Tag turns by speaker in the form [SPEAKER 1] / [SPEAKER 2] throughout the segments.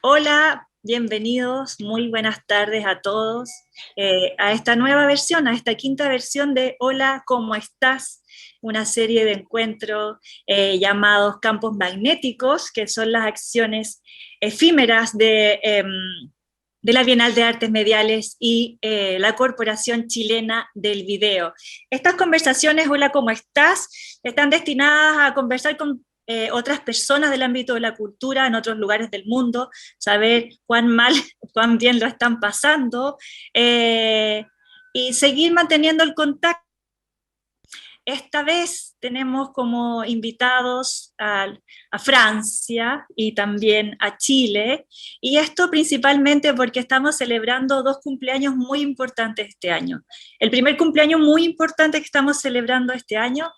[SPEAKER 1] Hola, bienvenidos, muy buenas tardes a todos a esta nueva versión, a esta quinta versión de Hola, ¿cómo estás? Una serie de encuentros llamados campos magnéticos, que son las acciones efímeras de la Bienal de Artes Mediales y la Corporación Chilena del Video. Estas conversaciones, Hola, ¿cómo estás? Están destinadas a conversar con otras personas del ámbito de la cultura en otros lugares del mundo, saber cuán mal, cuán bien lo están pasando, eh, y seguir manteniendo el contacto. Esta vez tenemos como invitados a Francia y también a Chile, y esto principalmente porque estamos celebrando dos cumpleaños muy importantes este año. El primer cumpleaños muy importante que estamos celebrando este año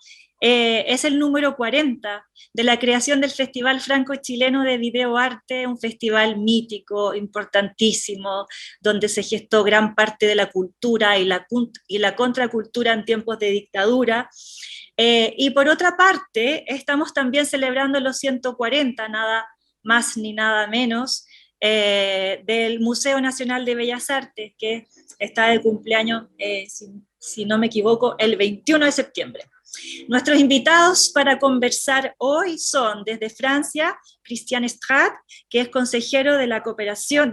[SPEAKER 1] es el número 40 de la creación del Festival Franco-Chileno de Videoarte, un festival mítico, importantísimo, donde se gestó gran parte de la cultura y la contracultura en tiempos de dictadura. Y por otra parte, estamos también celebrando los 140, nada más ni nada menos, del Museo Nacional de Bellas Artes, que está de cumpleaños, si no me equivoco, el 21 de septiembre. Nuestros invitados para conversar hoy son desde Francia, Christian Estrade, que es consejero de la Cooperación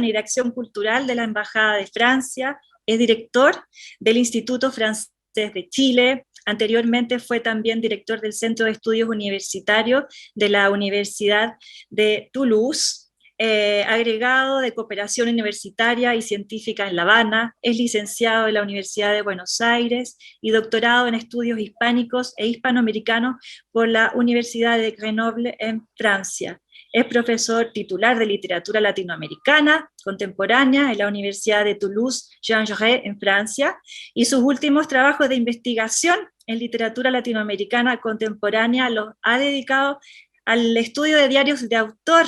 [SPEAKER 1] y de Acción Cultural de la Embajada de Francia, es director del Instituto Francés de Chile, anteriormente fue también director del Centro de Estudios Universitarios de la Universidad de Toulouse, agregado de Cooperación Universitaria y Científica en La Habana, es licenciado en la Universidad de Buenos Aires y doctorado en Estudios Hispánicos e Hispanoamericanos por la Universidad de Grenoble en Francia. Es profesor titular de Literatura Latinoamericana Contemporánea en la Universidad de Toulouse-Jean Jaurès en Francia, y sus últimos trabajos de investigación en literatura latinoamericana contemporánea los ha dedicado al estudio de diarios de autor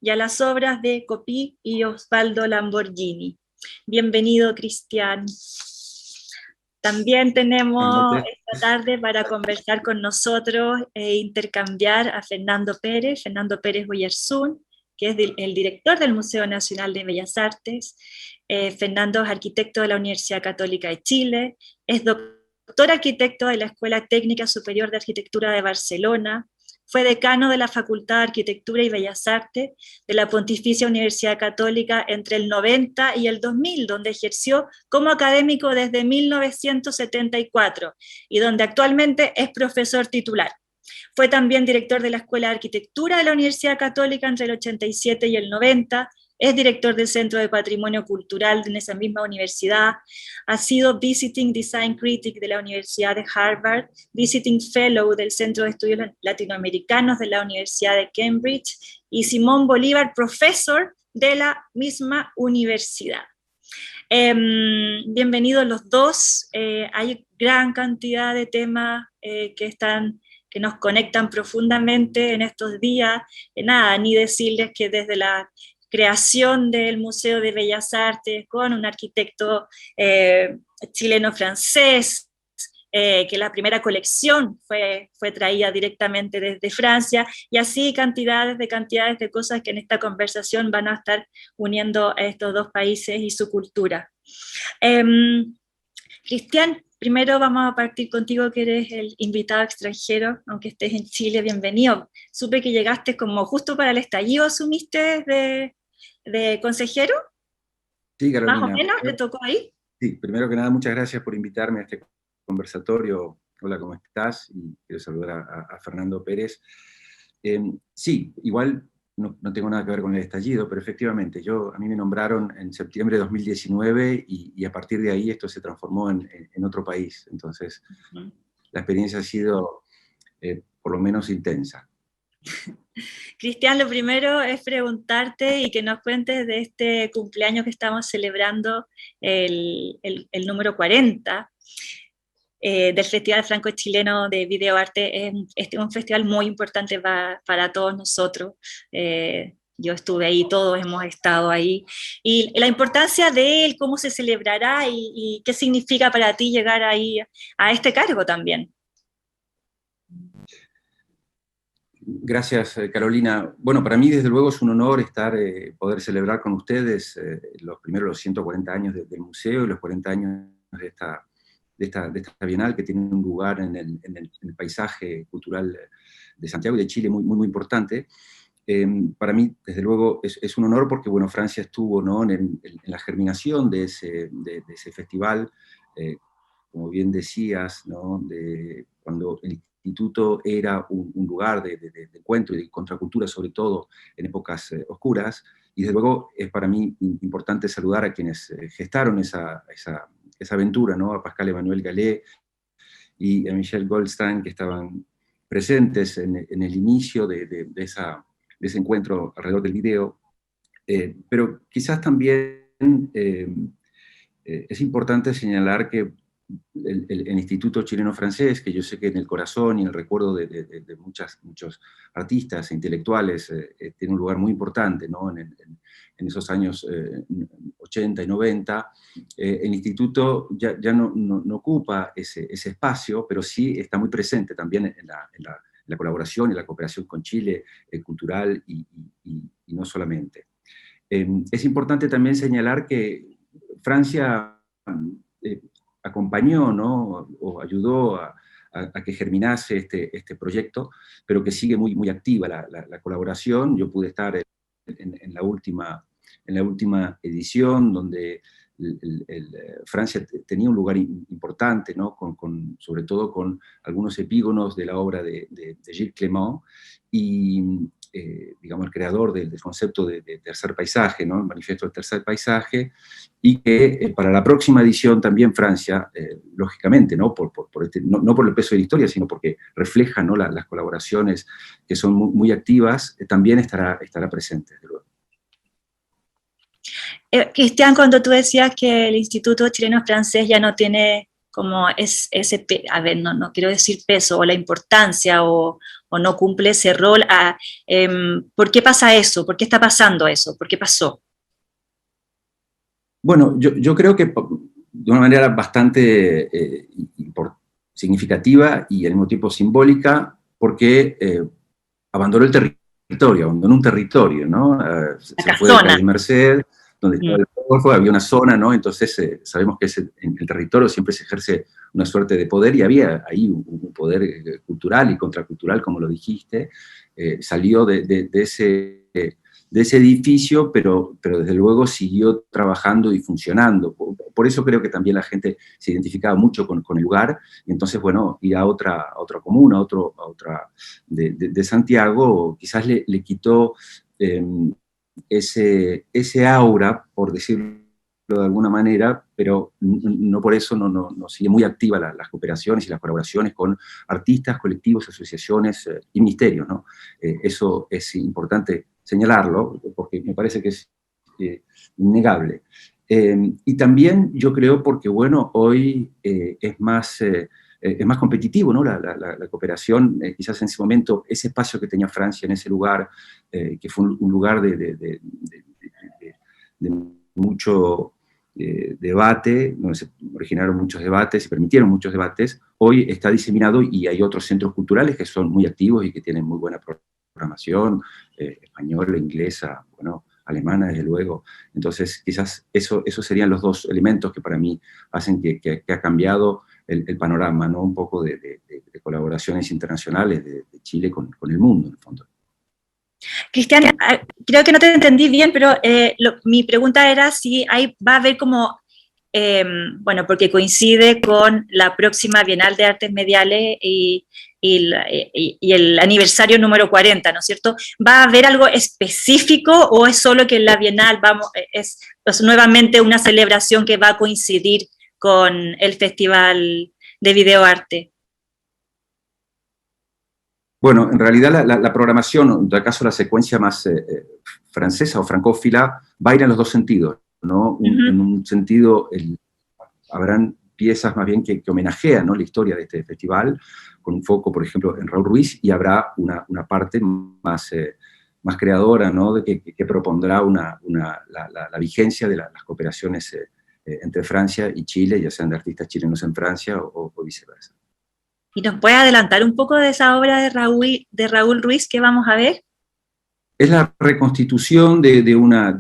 [SPEAKER 1] y a las obras de Copí y Osvaldo Lamborghini. Bienvenido, Cristian. También
[SPEAKER 2] Buenas
[SPEAKER 1] tenemos
[SPEAKER 2] noches.
[SPEAKER 1] esta tarde para conversar con nosotros e intercambiar a Fernando Pérez Oyarzún, que es el director del Museo Nacional de Bellas Artes. Fernando es arquitecto de la Universidad Católica de Chile, es doctor arquitecto de la Escuela Técnica Superior de Arquitectura de Barcelona, fue decano de la Facultad de Arquitectura y Bellas Artes de la Pontificia Universidad Católica entre el 90 y el 2000, donde ejerció como académico desde 1974 y donde actualmente es profesor titular. Fue también director de la Escuela de Arquitectura de la Universidad Católica entre el 87 y el 90, es director del Centro de Patrimonio Cultural en esa misma universidad, ha sido Visiting Design Critic de la Universidad de Harvard, Visiting Fellow del Centro de Estudios Latinoamericanos de la Universidad de Cambridge y Simón Bolívar Professor de la misma universidad. Bienvenidos los dos, hay gran cantidad de temas que nos conectan profundamente en estos días. Nada, ni decirles que desde la creación del Museo de Bellas Artes con un arquitecto chileno-francés, que la primera colección fue traída directamente desde Francia, y así cantidades de cosas que en esta conversación van a estar uniendo a estos dos países y su cultura. Eh, Cristian, primero vamos a partir contigo, que eres el invitado extranjero, aunque estés en Chile, bienvenido. Supe que llegaste como justo para el estallido, ¿asumiste de consejero?
[SPEAKER 2] Sí,
[SPEAKER 1] ¿Más o
[SPEAKER 2] Carolina.
[SPEAKER 1] menos te tocó ahí?
[SPEAKER 2] Sí, primero que nada, muchas gracias por invitarme a este conversatorio. Hola, ¿cómo estás? Y quiero saludar a Fernando Pérez. Sí, igual no tengo nada que ver con el estallido, pero efectivamente, a mí me nombraron en septiembre de 2019 y a partir de ahí esto se transformó en otro país. Entonces, la experiencia ha sido por lo menos intensa.
[SPEAKER 1] Cristian, lo primero es preguntarte y que nos cuentes de este cumpleaños que estamos celebrando, el número 40 del Festival Franco-Chileno de Videoarte. Es un festival muy importante para todos nosotros. Yo estuve ahí, todos hemos estado ahí. Y la importancia de él, cómo se celebrará y qué significa para ti llegar ahí a este cargo también.
[SPEAKER 2] Gracias, Carolina. Bueno, para mí, desde luego, es un honor poder celebrar con ustedes los 140 años del museo y los 40 años de esta Bienal, que tiene un lugar en el paisaje cultural de Santiago y de Chile muy, muy, muy importante. Para mí, desde luego, es un honor porque, bueno, Francia estuvo, ¿no?, en la germinación de ese festival, como bien decías, ¿no?, cuando el instituto era un lugar de encuentro y de contracultura, sobre todo en épocas oscuras, y desde luego es para mí importante saludar a quienes gestaron esa aventura, ¿no?, a Pascal Emmanuel Gallet y a Michel Goldstein, que estaban presentes en el inicio de ese encuentro alrededor del video, pero quizás también es importante señalar que el Instituto Chileno-Francés, que yo sé que en el corazón y en el recuerdo de muchos artistas e intelectuales tiene un lugar muy importante, ¿no?, en esos años 80 y 90, el Instituto ya no ocupa ese espacio, pero sí está muy presente también en la colaboración y la cooperación con Chile, cultural y no solamente. Es importante también señalar que Francia eh, acompañó, ¿no?, o ayudó a que germinase este proyecto, pero que sigue muy, muy activa la colaboración. Yo pude estar en la última edición, donde Francia tenía un lugar importante, ¿no?, sobre todo con algunos epígonos de la obra de Gilles Clément, y digamos, el creador del concepto de tercer paisaje, ¿no?, el manifiesto del tercer paisaje, y que para la próxima edición también Francia, lógicamente, ¿no?, no por el peso de la historia, sino porque refleja, ¿no?, las colaboraciones que son muy, muy activas, también estará presente, desde luego.
[SPEAKER 1] Cristian, cuando tú decías que el Instituto Chileno-Francés ya no tiene como ese, a ver, no quiero decir peso o la importancia o no cumple ese rol, ¿por qué pasa eso? ¿Por qué está pasando eso? ¿Por qué pasó?
[SPEAKER 2] Bueno, yo creo que de una manera bastante significativa y al mismo tiempo simbólica, porque abandonó el territorio, abandonó un territorio, ¿no? Se fue del País Merced, donde estaba el Golfo, había una zona, ¿no? Entonces sabemos que en el territorio siempre se ejerce una suerte de poder, y había ahí un poder cultural y contracultural, como lo dijiste, salió de ese edificio, pero desde luego siguió trabajando y funcionando. Por eso creo que también la gente se identificaba mucho con el lugar, y entonces, bueno, ir a otra comuna, a otra de Santiago, quizás le quitó ese aura, por decirlo de alguna manera, pero no por eso no sigue muy activa las cooperaciones y las colaboraciones con artistas, colectivos, asociaciones y ministerios, ¿no? Eso es importante señalarlo, porque me parece que es innegable. Y también yo creo porque, bueno, hoy es más competitivo, ¿no?, la cooperación. Quizás en ese momento, ese espacio que tenía Francia en ese lugar, que fue un lugar de mucho debate, donde se originaron muchos debates y permitieron muchos debates, hoy está diseminado, y hay otros centros culturales que son muy activos y que tienen muy buena programación, española, inglesa, bueno, alemana, desde luego. Entonces, quizás esos serían los dos elementos que para mí hacen que ha cambiado el panorama, ¿no?, un poco de colaboraciones internacionales de Chile con el mundo, en el fondo.
[SPEAKER 1] Cristian, creo que no te entendí bien, pero mi pregunta era si va a haber como, bueno, porque coincide con la próxima Bienal de Artes Mediales y el aniversario número 40, ¿no es cierto? ¿Va a haber algo específico o es solo que la Bienal es nuevamente una celebración que va a coincidir con el Festival de Videoarte?
[SPEAKER 2] Bueno, en realidad la programación, en todo caso la secuencia más francesa o francófila, va a ir en los dos sentidos, ¿no? En un sentido, habrán piezas más bien que homenajean, ¿no?, la historia de este festival, con un foco, por ejemplo, en Raúl Ruiz, y habrá una parte más creadora, ¿no?, que propondrá la vigencia de las cooperaciones entre Francia y Chile, ya sean de artistas chilenos en Francia o viceversa.
[SPEAKER 1] ¿Y nos puede adelantar un poco de esa obra de Raúl Ruiz que vamos a ver?
[SPEAKER 2] Es la reconstitución de una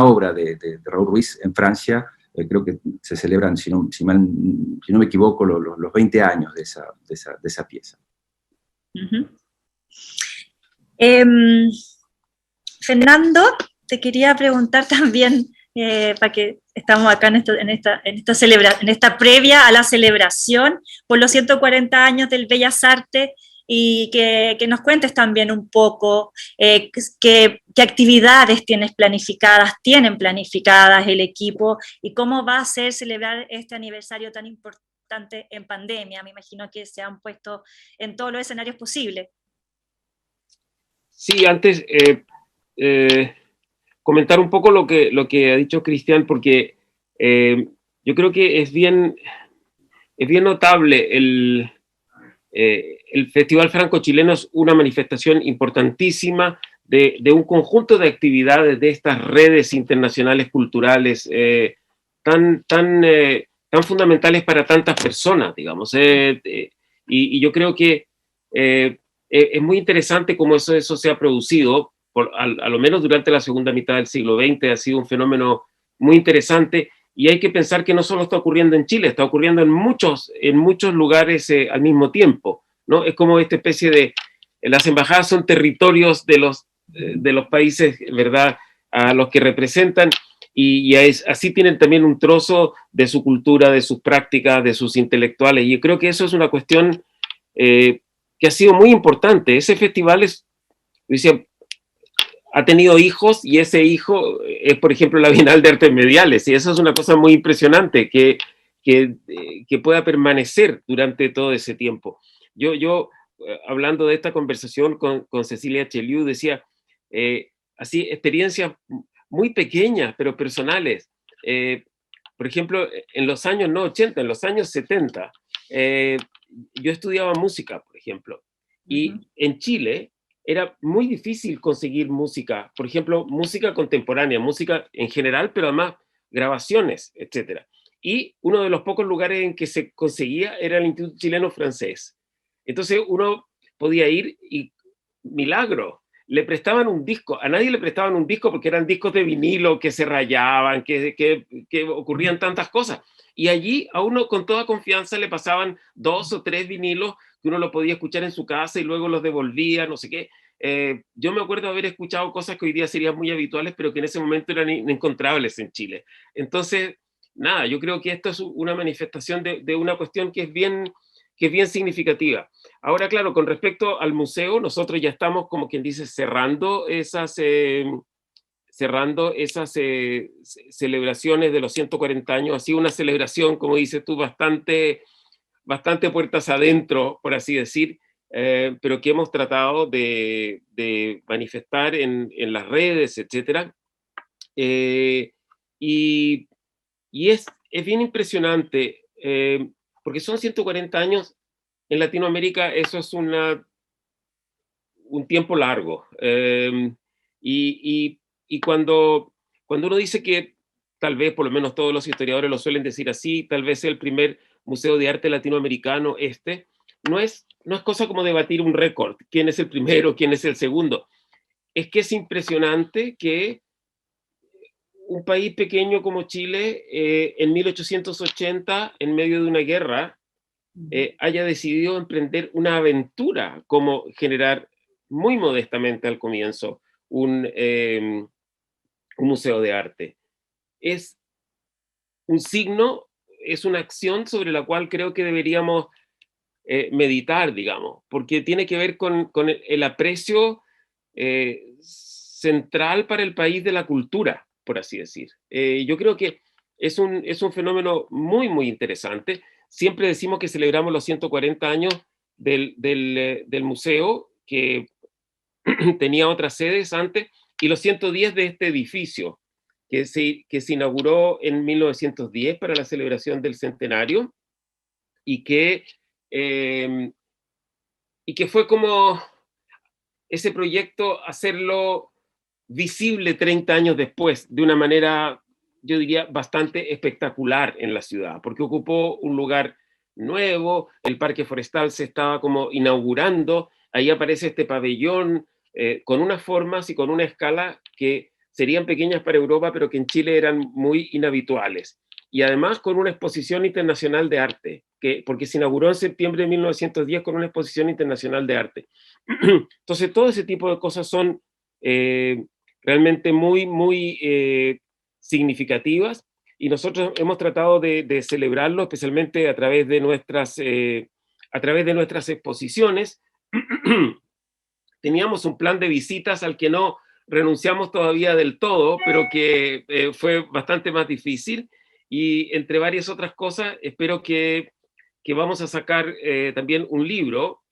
[SPEAKER 2] obra de Raúl Ruiz en Francia. Creo que se celebran, si no me equivoco, los 20 años de esa pieza.
[SPEAKER 1] Uh-huh. Fernando, te quería preguntar también, para que estamos acá en esta previa a la celebración por los 140 años del Bellas Artes, y que nos cuentes también un poco qué actividades tienen planificadas el equipo, y cómo va a ser celebrar este aniversario tan importante en pandemia. Me imagino que se han puesto en todos los escenarios posibles.
[SPEAKER 3] Sí, antes comentar un poco lo que ha dicho Cristian, porque yo creo que es bien notable el Festival Franco-Chileno. Es una manifestación importantísima de un conjunto de actividades de estas redes internacionales culturales tan fundamentales para tantas personas, digamos. Y yo creo que es muy interesante cómo eso se ha producido, a lo menos durante la segunda mitad del siglo XX. Ha sido un fenómeno muy interesante, y hay que pensar que no solo está ocurriendo en Chile, está ocurriendo en muchos lugares al mismo tiempo, ¿no? Es como esta especie de... Las embajadas son territorios de los países, ¿verdad?, a los que representan, y así tienen también un trozo de su cultura, de sus prácticas, de sus intelectuales. Y yo creo que eso es una cuestión que ha sido muy importante. Ese festival ha tenido hijos, y ese hijo es, por ejemplo, la Bienal de Artes Mediales, y eso es una cosa muy impresionante, que pueda permanecer durante todo ese tiempo. Yo hablando de esta conversación con Cecilia Cheliú, decía, así, experiencias muy pequeñas, pero personales. Por ejemplo, en los años, no 80, en los años 70, yo estudiaba música, por ejemplo, y en Chile era muy difícil conseguir música, por ejemplo, música contemporánea, música en general, pero además grabaciones, etc. Y uno de los pocos lugares en que se conseguía era el Instituto Chileno Francés. Entonces uno podía ir y, milagro, le prestaban un disco. A nadie le prestaban un disco porque eran discos de vinilo que se rayaban, que ocurrían tantas cosas. Y allí a uno con toda confianza le pasaban 2 o 3 vinilos que uno lo podía escuchar en su casa y luego los devolvía, no sé qué. Yo me acuerdo de haber escuchado cosas que hoy día serían muy habituales, pero que en ese momento eran inencontrables en Chile. Entonces, nada, yo creo que esto es una manifestación de una cuestión que es bien significativa. Ahora, claro, con respecto al museo, nosotros ya estamos, como quien dice, cerrando esas celebraciones de los 140 años. Ha sido una celebración, como dices tú, bastante puertas adentro, por así decir, pero que hemos tratado de manifestar en las redes, etc. Y es bien impresionante, porque son 140 años. En Latinoamérica eso es un tiempo largo. Y cuando uno dice que, tal vez, por lo menos todos los historiadores lo suelen decir así, tal vez el primer museo de arte latinoamericano, no es cosa como debatir un récord, quién es el primero, quién es el segundo. Es que es impresionante que un país pequeño como Chile, en 1880, en medio de una guerra, haya decidido emprender una aventura, como generar, muy modestamente al comienzo, un museo de arte. Es un signo, es una acción sobre la cual creo que deberíamos meditar, digamos, porque tiene que ver con el aprecio central para el país de la cultura, por así decir. Yo creo que es un fenómeno muy, muy interesante. Siempre decimos que celebramos los 140 años del museo, que tenía otras sedes antes, y los 110 de este edificio, que se inauguró en 1910 para la celebración del centenario, y que fue como ese proyecto hacerlo visible 30 años después, de una manera, yo diría, bastante espectacular en la ciudad, porque ocupó un lugar nuevo, el parque forestal se estaba como inaugurando, ahí aparece este pabellón con unas formas y con una escala que serían pequeñas para Europa, pero que en Chile eran muy inhabituales. Y además con una exposición internacional de arte, porque se inauguró en septiembre de 1910 con una exposición internacional de arte. Entonces, todo ese tipo de cosas son realmente muy, muy significativas, y nosotros hemos tratado de celebrarlo, especialmente a través de nuestras exposiciones. Teníamos un plan de visitas al que no renunciamos todavía del todo, pero que fue bastante más difícil, y entre varias otras cosas, espero que vamos a sacar también un libro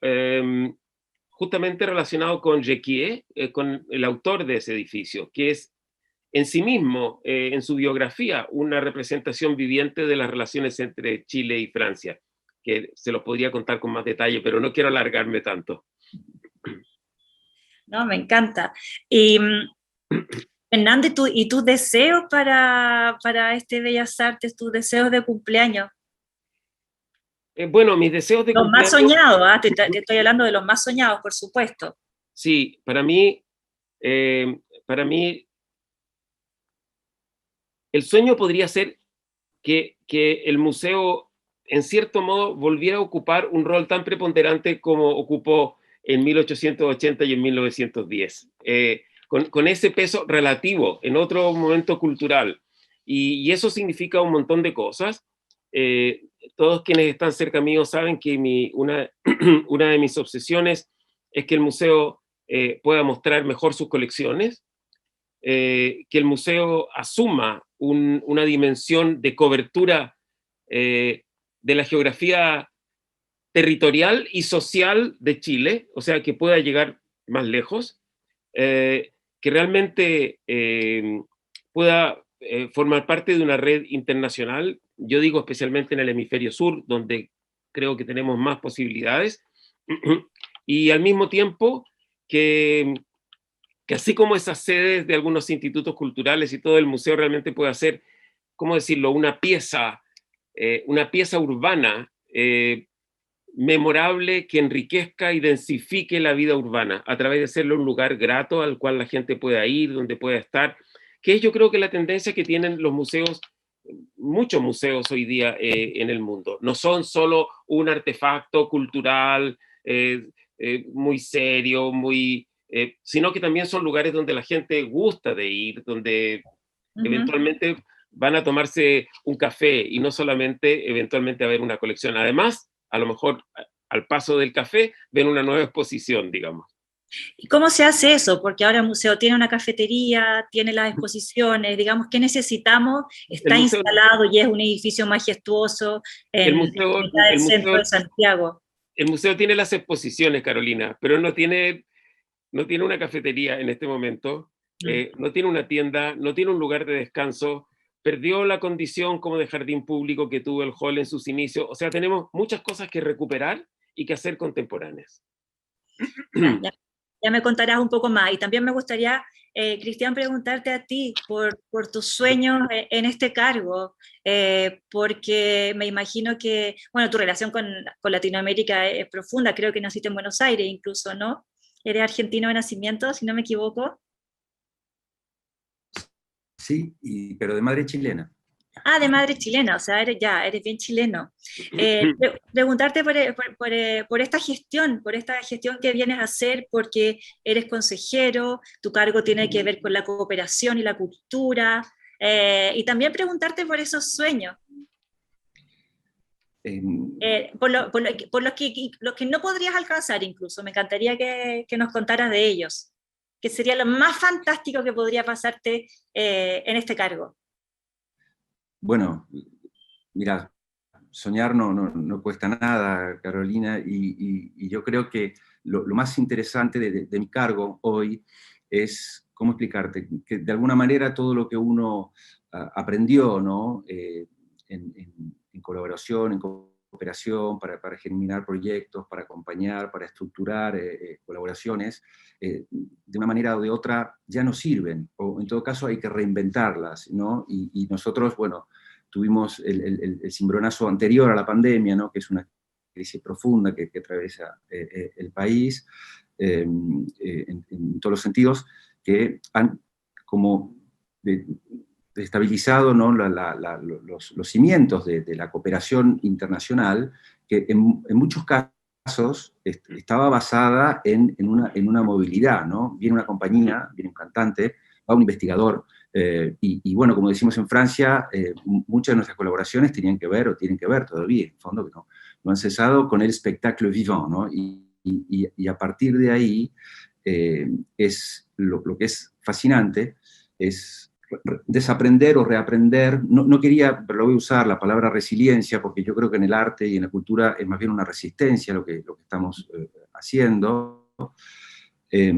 [SPEAKER 3] justamente relacionado con Jequié, con el autor de ese edificio, que es en sí mismo, en su biografía, una representación viviente de las relaciones entre Chile y Francia, que se los podría contar con más detalle, pero no quiero alargarme tanto.
[SPEAKER 1] No, me encanta. Y Fernando, ¿y tus deseos para este Bellas Artes, tus deseos de cumpleaños?
[SPEAKER 3] Bueno, mis deseos de
[SPEAKER 1] Los más
[SPEAKER 3] cumpleaños...
[SPEAKER 1] soñados, ¿ah? Te estoy hablando de los más soñados, por supuesto.
[SPEAKER 3] Sí, para mí el sueño podría ser que el museo, en cierto modo, volviera a ocupar un rol tan preponderante como ocupó en 1880 y en 1910, con ese peso relativo en otro momento cultural. Y eso significa un montón de cosas. Todos quienes están cerca mío saben que una de mis obsesiones es que el museo pueda mostrar mejor sus colecciones, que el museo asuma una dimensión de cobertura de la geografía territorial y social de Chile, o sea, que pueda llegar más lejos, que realmente pueda formar parte de una red internacional, yo digo especialmente en el hemisferio sur, donde creo que tenemos más posibilidades, y al mismo tiempo que así como esas sedes de algunos institutos culturales y todo, el museo realmente puede ser, ¿cómo decirlo?, una pieza urbana memorable, que enriquezca y densifique la vida urbana a través de hacerlo un lugar grato al cual la gente pueda ir, donde pueda estar, que es, yo creo, que la tendencia que tienen los museos, muchos museos hoy día en el mundo. No son solo un artefacto cultural muy serio, sino que también son lugares donde la gente gusta de ir, donde eventualmente van a tomarse un café y no solamente eventualmente a ver una colección. Además, a lo mejor al paso del café ven una nueva exposición, digamos.
[SPEAKER 1] ¿Y cómo se hace eso? Porque ahora el museo tiene una cafetería, tiene las exposiciones, digamos, ¿qué necesitamos? Está instalado y es un edificio majestuoso en mitad del centro de Santiago.
[SPEAKER 3] El museo tiene las exposiciones, Carolina, pero no tiene una cafetería en este momento, no tiene una tienda, no tiene un lugar de descanso, perdió la condición como de jardín público que tuvo el hall en sus inicios. O sea, tenemos muchas cosas que recuperar y que hacer contemporáneas.
[SPEAKER 1] Ya me contarás un poco más. Y también me gustaría, Cristian, preguntarte a ti por tus sueños en este cargo, porque me imagino que, bueno, tu relación con Latinoamérica es profunda, creo que naciste en Buenos Aires incluso, ¿no? ¿Eres argentino de nacimiento, si no me equivoco?
[SPEAKER 2] Sí, pero de madre chilena.
[SPEAKER 1] Ah, de madre chilena, o sea, eres bien chileno. Preguntarte por esta gestión que vienes a hacer, porque eres consejero, tu cargo tiene que ver con la cooperación y la cultura, y también preguntarte por esos sueños. Por los que no podrías alcanzar incluso, me encantaría que nos contaras de ellos, que sería lo más fantástico que podría pasarte en este cargo.
[SPEAKER 2] Bueno, mira, soñar no cuesta nada, Carolina, y yo creo que lo más interesante de mi cargo hoy es, ¿cómo explicarte? Que de alguna manera todo lo que uno aprendió, ¿no? En colaboración, en cooperación, para germinar proyectos, para acompañar, para estructurar colaboraciones, de una manera o de otra ya no sirven, o en todo caso hay que reinventarlas, ¿no? Y nosotros, bueno, tuvimos el cimbronazo anterior a la pandemia, ¿no? Que es una crisis profunda que atraviesa el país en todos los sentidos, que han como estabilizado, ¿no? los cimientos de la cooperación internacional, que en muchos casos estaba basada en una movilidad, ¿no? Viene una compañía, viene un cantante, va un investigador, y bueno, como decimos en Francia, muchas de nuestras colaboraciones tenían que ver, o tienen que ver todavía, en fondo, que no han cesado con el espectáculo vivant, ¿no? Y a partir de ahí, es lo que es fascinante, es desaprender o reaprender. No quería, pero lo voy a usar, la palabra resiliencia, porque yo creo que en el arte y en la cultura es más bien una resistencia lo que estamos haciendo.
[SPEAKER 1] Sí,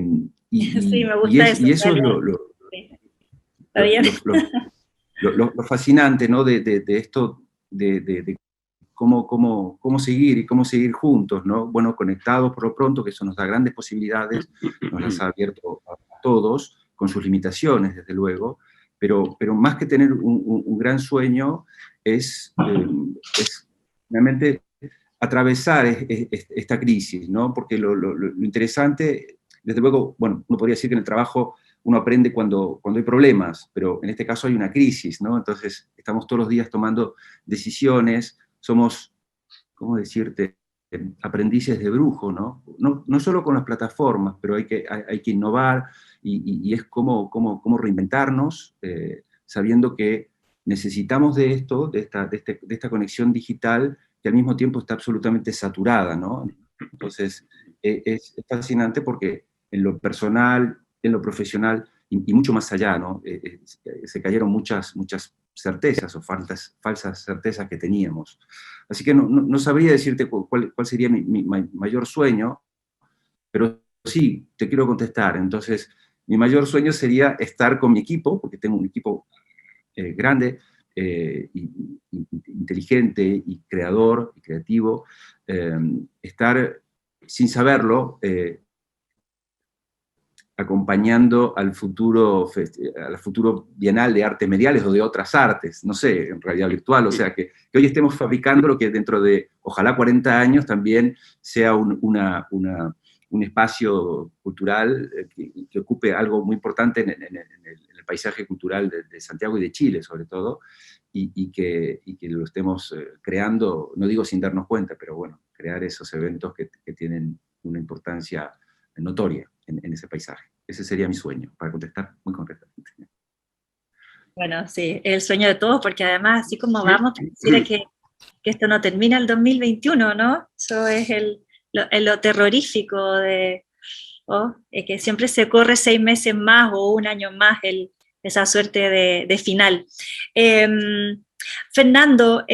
[SPEAKER 1] me gusta eso.
[SPEAKER 2] Y eso es lo fascinante, ¿no? de esto, de cómo seguir y cómo seguir juntos, ¿no? Bueno, conectados por lo pronto, que eso nos da grandes posibilidades, nos las ha abierto a todos, con sus limitaciones, desde luego, pero más que tener un gran sueño, es realmente atravesar esta crisis, ¿no? Porque lo interesante, desde luego, bueno, uno podría decir que en el trabajo uno aprende cuando hay problemas, pero en este caso hay una crisis, ¿no? Entonces estamos todos los días tomando decisiones, somos, ¿cómo decirte?, aprendices de brujo, ¿no? No solo con las plataformas, pero hay que innovar, y es como reinventarnos, sabiendo que necesitamos de esto, de esta conexión digital, que al mismo tiempo está absolutamente saturada, ¿no? Entonces, es fascinante porque en lo personal, en lo profesional, y mucho más allá, ¿no? Se cayeron muchas certezas o falsas certezas que teníamos. Así que no sabría decirte cuál sería mi mayor sueño, pero sí, te quiero contestar. Entonces, mi mayor sueño sería estar con mi equipo, porque tengo un equipo grande, inteligente y creador y creativo, estar sin saberlo, acompañando al futuro Bienal de Artes Mediales o de otras artes, no sé, en realidad virtual, o sea, que hoy estemos fabricando lo que dentro de, ojalá 40 años, también sea un espacio cultural que ocupe algo muy importante en el paisaje cultural de Santiago y de Chile, sobre todo, y que lo estemos creando, no digo sin darnos cuenta, pero bueno, crear esos eventos que tienen una importancia notoria en ese paisaje. Ese sería mi sueño, para contestar muy concretamente.
[SPEAKER 1] Bueno, sí, es el sueño de todos, porque además, así como vamos, pareciera que esto no termina el 2021, ¿no? Eso es lo terrorífico que siempre se corre 6 meses más o un año más esa suerte de final. Fernando,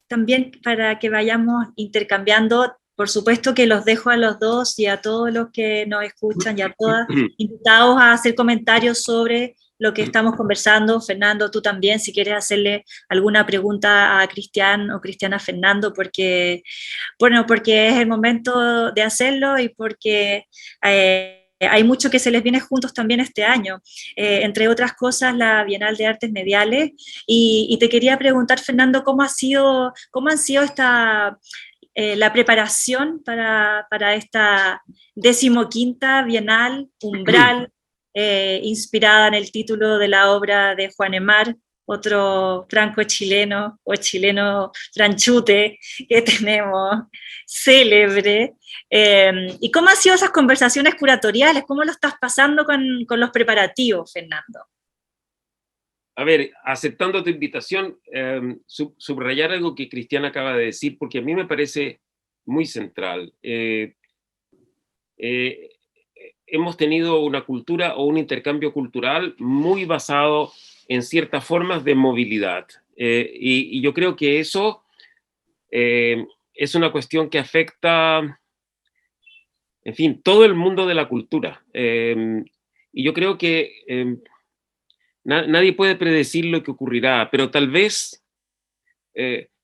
[SPEAKER 1] también para que vayamos intercambiando, por supuesto que los dejo a los dos y a todos los que nos escuchan y a todas invitados a hacer comentarios sobre lo que estamos conversando. Fernando, tú también, si quieres hacerle alguna pregunta a Cristian o Cristiana Fernando, porque es el momento de hacerlo y porque hay mucho que se les viene juntos también este año, entre otras cosas la Bienal de Artes Mediales, y te quería preguntar, Fernando, ¿cómo han sido la preparación para esta 15ª Bienal Umbral, inspirada en el título de la obra de Juan Emar, otro franco-chileno o chileno franchute que tenemos, célebre? ¿Y cómo han sido esas conversaciones curatoriales? ¿Cómo lo estás pasando con los preparativos, Fernando?
[SPEAKER 3] A ver, aceptando tu invitación, subrayar algo que Cristiana acaba de decir, porque a mí me parece muy central. Hemos tenido una cultura o un intercambio cultural muy basado en ciertas formas de movilidad. Y yo creo que eso es una cuestión que afecta, en fin, todo el mundo de la cultura. Y yo creo que nadie puede predecir lo que ocurrirá, pero tal vez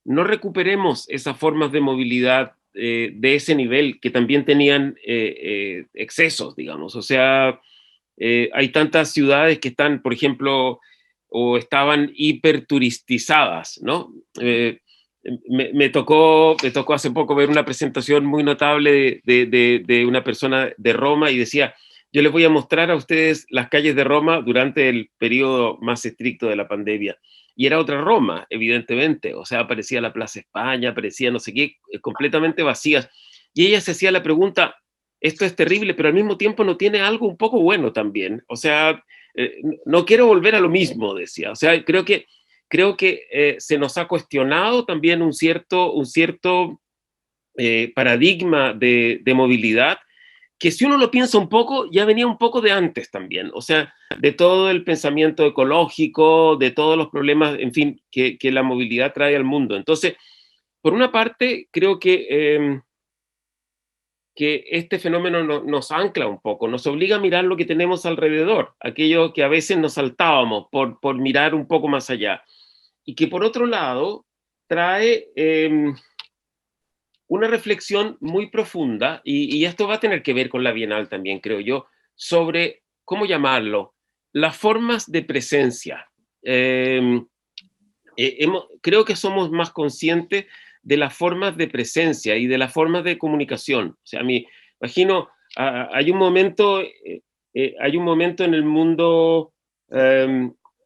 [SPEAKER 3] no recuperemos esas formas de movilidad de ese nivel que también tenían excesos, digamos. O sea, hay tantas ciudades que están, por ejemplo, o estaban hiperturistizadas, ¿no? Me tocó hace poco ver una presentación muy notable de una persona de Roma y decía, yo les voy a mostrar a ustedes las calles de Roma durante el periodo más estricto de la pandemia. Y era otra Roma, evidentemente. O sea, aparecía la Plaza España, aparecía no sé qué, completamente vacías. Y ella se hacía la pregunta, esto es terrible, pero al mismo tiempo no tiene algo un poco bueno también. O sea, no quiero volver a lo mismo, decía. O sea, creo que se nos ha cuestionado también un cierto paradigma de movilidad, que si uno lo piensa un poco, ya venía un poco de antes también, o sea, de todo el pensamiento ecológico, de todos los problemas, en fin, que la movilidad trae al mundo. Entonces, por una parte, creo que este fenómeno nos ancla un poco, nos obliga a mirar lo que tenemos alrededor, aquello que a veces nos saltábamos por mirar un poco más allá. Y que por otro lado trae una reflexión muy profunda, y esto va a tener que ver con la Bienal también, creo yo, sobre, ¿cómo llamarlo? Las formas de presencia. Creo que somos más conscientes de las formas de presencia y de las formas de comunicación. O sea, me imagino, hay un momento en el mundo,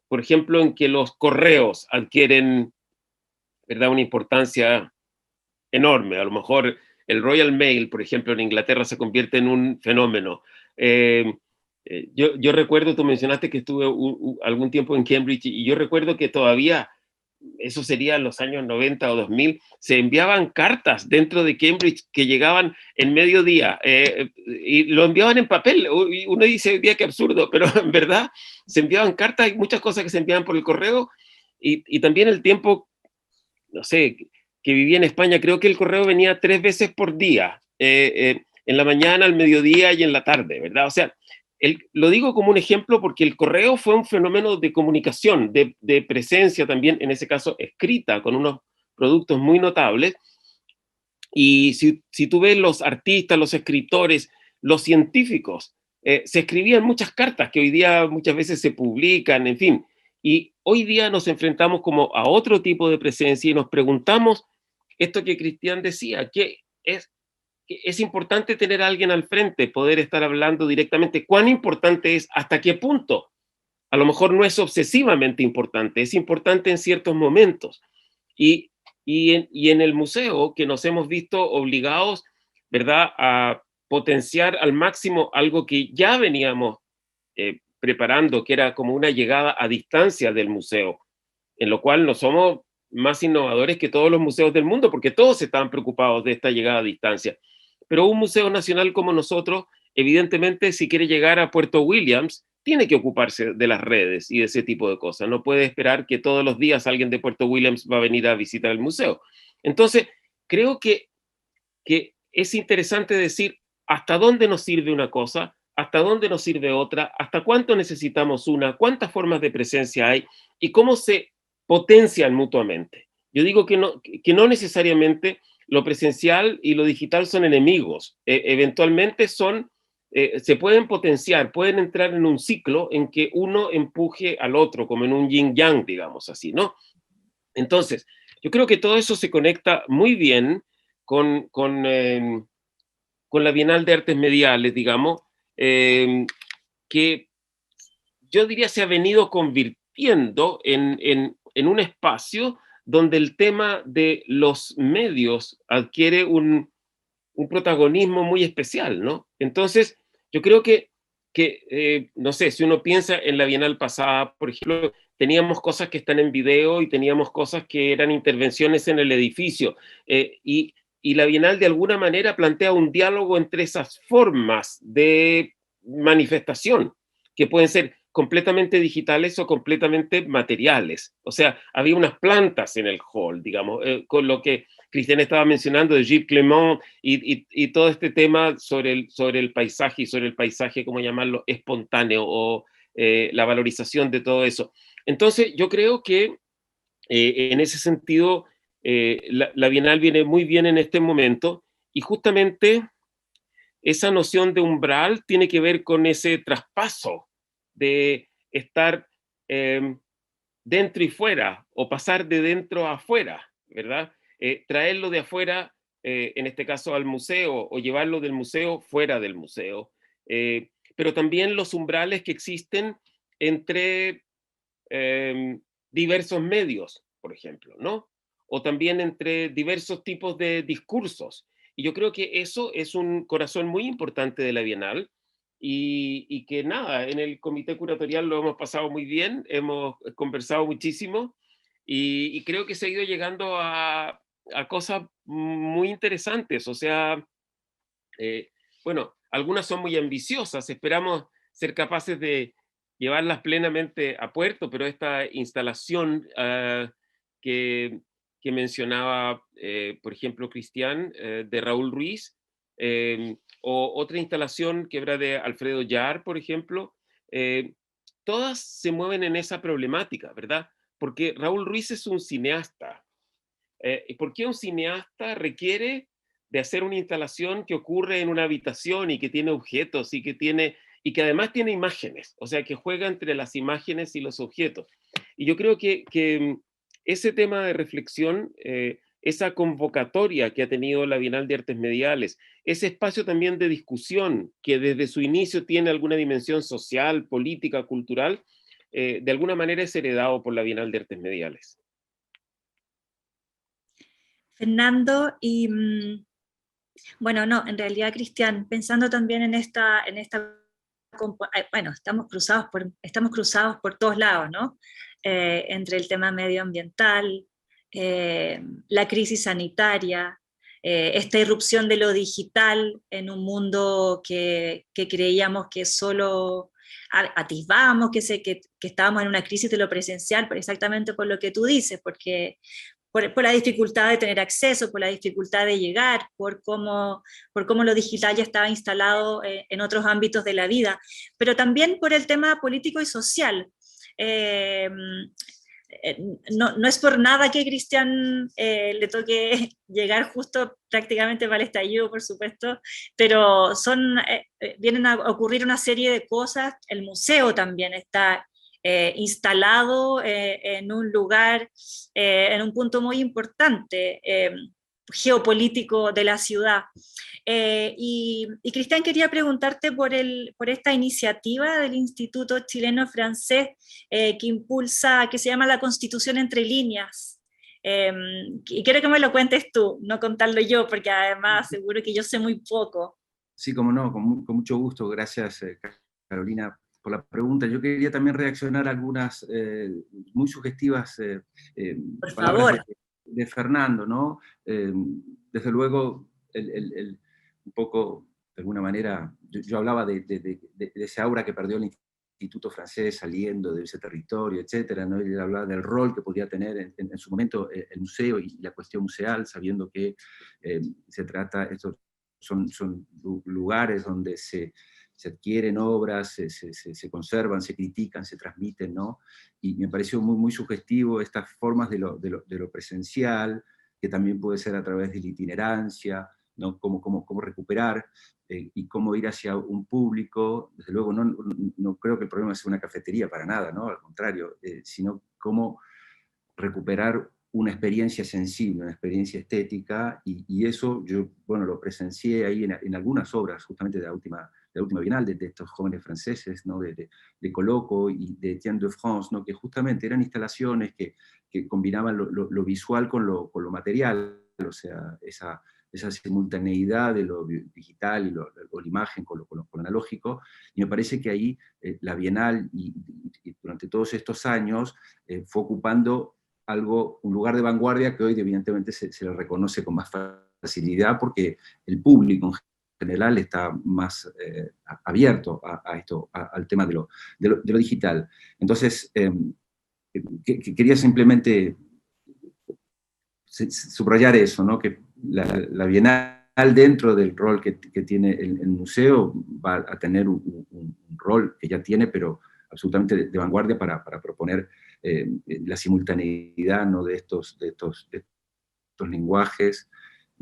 [SPEAKER 3] por ejemplo, en que los correos adquieren, ¿verdad?, una importancia enorme. A lo mejor el Royal Mail, por ejemplo, en Inglaterra se convierte en un fenómeno. Yo recuerdo, tú mencionaste que estuve algún tiempo en Cambridge, y yo recuerdo que todavía, eso sería en los años 90 o 2000, se enviaban cartas dentro de Cambridge que llegaban en mediodía, y lo enviaban en papel. Uno dice hoy día qué absurdo, pero en verdad se enviaban cartas, hay muchas cosas que se enviaban por el correo, y también el tiempo, no sé, que vivía en España, creo que el correo venía 3 veces por día, en la mañana, al mediodía y en la tarde, ¿verdad? O sea, lo digo como un ejemplo porque el correo fue un fenómeno de comunicación, de presencia también, en ese caso escrita, con unos productos muy notables. Y si tú ves los artistas, los escritores, los científicos, se escribían muchas cartas que hoy día muchas veces se publican, en fin. Y hoy día nos enfrentamos como a otro tipo de presencia y nos preguntamos esto que Cristian decía, que es importante tener a alguien al frente, poder estar hablando directamente. ¿Cuán importante es? ¿Hasta qué punto? A lo mejor no es obsesivamente importante, es importante en ciertos momentos. Y, y en el museo, que nos hemos visto obligados, ¿verdad?, a potenciar al máximo algo que ya veníamos preparando, que era como una llegada a distancia del museo, en lo cual no somos más innovadores que todos los museos del mundo, porque todos estaban preocupados de esta llegada a distancia. Pero un museo nacional como nosotros, evidentemente, si quiere llegar a Puerto Williams, tiene que ocuparse de las redes y de ese tipo de cosas. No puede esperar que todos los días alguien de Puerto Williams va a venir a visitar el museo. Entonces, creo que es interesante decir hasta dónde nos sirve una cosa, hasta dónde nos sirve otra, hasta cuánto necesitamos una, cuántas formas de presencia hay y cómo se potencian mutuamente. Yo digo que no necesariamente lo presencial y lo digital son enemigos. Eventualmente se pueden potenciar, pueden entrar en un ciclo en que uno empuje al otro, como en un yin-yang, digamos así, ¿no? Entonces, yo creo que todo eso se conecta muy bien con la Bienal de Artes Mediales, digamos, que yo diría se ha venido convirtiendo en un espacio donde el tema de los medios adquiere un protagonismo muy especial, ¿no? Entonces, yo creo que no sé, si uno piensa en la Bienal pasada, por ejemplo, teníamos cosas que están en video y teníamos cosas que eran intervenciones en el edificio, y la Bienal de alguna manera plantea un diálogo entre esas formas de manifestación, que pueden ser completamente digitales o completamente materiales. O sea, había unas plantas en el hall, digamos, con lo que Cristian estaba mencionando de Gilles Clément y todo este tema sobre el paisaje y sobre el paisaje, ¿cómo llamarlo?, espontáneo, o la valorización de todo eso. Entonces, yo creo que en ese sentido, la Bienal viene muy bien en este momento, y justamente esa noción de umbral tiene que ver con ese traspaso de estar dentro y fuera, o pasar de dentro a afuera, ¿verdad? Traerlo de afuera, en este caso al museo, o llevarlo del museo fuera del museo. Pero también los umbrales que existen entre diversos medios, por ejemplo, ¿no? O también entre diversos tipos de discursos. Y yo creo que eso es un corazón muy importante de la Bienal, y que nada, en el comité curatorial lo hemos pasado muy bien, hemos conversado muchísimo, y creo que se ha ido llegando a cosas muy interesantes. O sea, eh, bueno, algunas son muy ambiciosas, esperamos ser capaces de llevarlas plenamente a puerto, pero esta instalación que, que mencionaba, por ejemplo, Cristian, de Raúl Ruiz, o otra instalación que era de Alfredo Yar, por ejemplo, eh, todas se mueven en esa problemática, ¿verdad? Porque Raúl Ruiz es un cineasta. ¿Y por qué un cineasta requiere de hacer una instalación que ocurre en una habitación y que tiene objetos y que además tiene imágenes? O sea, que juega entre las imágenes y los objetos. Y yo creo que ese tema de reflexión, esa convocatoria que ha tenido la Bienal de Artes Mediales, ese espacio también de discusión que desde su inicio tiene alguna dimensión social, política, cultural, de alguna manera es heredado por la Bienal de Artes Mediales.
[SPEAKER 1] Fernando, y bueno, no, en realidad, Cristian, pensando también en bueno, estamos cruzados por todos lados, ¿no? Entre el tema medioambiental, la crisis sanitaria, esta irrupción de lo digital en un mundo que creíamos que solo atisbábamos, que estábamos en una crisis de lo presencial, exactamente por lo que tú dices, porque por la dificultad de tener acceso, por la dificultad de llegar, por cómo lo digital ya estaba instalado en otros ámbitos de la vida, pero también por el tema político y social. Eh, no es por nada que a Cristian le toque llegar justo prácticamente para el estallido, por supuesto, pero vienen a ocurrir una serie de cosas. El museo también está instalado en un lugar, en un punto muy importante geopolítico de la ciudad. Y Cristian, quería preguntarte por esta iniciativa del Instituto Chileno-Francés que se llama La Constitución entre líneas. Y quiero que me lo cuentes tú, no contarlo yo, porque además seguro que yo sé muy poco.
[SPEAKER 2] Sí, como no, con mucho gusto. Gracias, Carolina, por la pregunta. Yo quería también reaccionar a algunas muy sugestivas
[SPEAKER 1] Por
[SPEAKER 2] palabras
[SPEAKER 1] favor.
[SPEAKER 2] de Fernando, ¿no? Desde luego, un poco, de alguna manera, yo hablaba de ese aura que perdió el Instituto Francés saliendo de ese territorio, etcétera, ¿no? Y él hablaba del rol que podía tener en su momento el museo y la cuestión museal, sabiendo que se trata, estos son lugares donde se adquieren obras, se conservan, se critican, se transmiten, ¿no? Y me pareció muy, muy sugestivo estas formas de lo presencial, que también puede ser a través de la itinerancia, ¿no? Cómo recuperar y cómo ir hacia un público. Desde luego no creo que el problema sea una cafetería para nada, ¿no? Al contrario, sino cómo recuperar una experiencia sensible, una experiencia estética, y eso yo, bueno, lo presencié ahí en algunas obras, justamente de la última Bienal, de estos jóvenes franceses, ¿no? de Coloco y de Etienne de France, ¿no? Que justamente eran instalaciones que combinaban lo visual con lo material, o sea, esa simultaneidad de lo digital y la imagen con lo analógico, y me parece que ahí la Bienal, y durante todos estos años, fue ocupando un lugar de vanguardia que hoy evidentemente se le reconoce con más facilidad porque el público en general está más abierto a esto, al tema de lo digital. Entonces, quería simplemente subrayar eso, ¿no? Que la Bienal, dentro del rol que tiene el museo, va a tener un rol que ya tiene, pero absolutamente de vanguardia para proponer la simultaneidad, ¿no? de estos lenguajes,